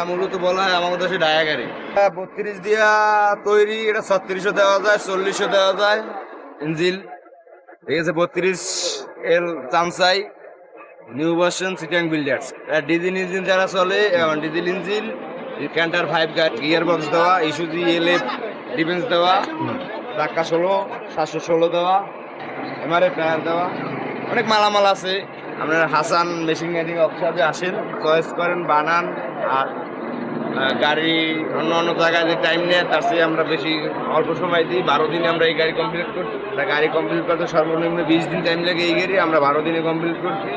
মূলত বলা হয় আমাদের দেশে ডায়া গাড়ি 32 দিয়া তৈরি, এটা 3600 দেওয়া যায়, 4000 দেওয়া যায় ইঞ্জিল। ঠিক আছে, 32 এল চামচাই new version seating builders. Diesel engine যারা চলে, diesel engine, Canter 5 gear box দেওয়া, ইস্যুজি এলএফ ডিফেন্স দেওয়া, টাকা 716 দেওয়া, এমআরএফ টায়ার দেওয়া, অনেক মালামাল আছে। আপনারা হাসান মেশিন গাড়ি অফিসে আসেন, চয়েস করেন, বানান। আর গাড়ি অন্য অন্য জায়গায় যে টাইম নেয় তার চেয়ে আমরা বেশি অল্প সময় দিই। 12 দিনে আমরা এই গাড়ি কমপ্লিট করতে, গাড়ি কমপ্লিট করতে সর্বনিম্ন 20 দিন টাইম লাগে। এই গাড়ি আমরা 12 দিনে কমপ্লিট করছি।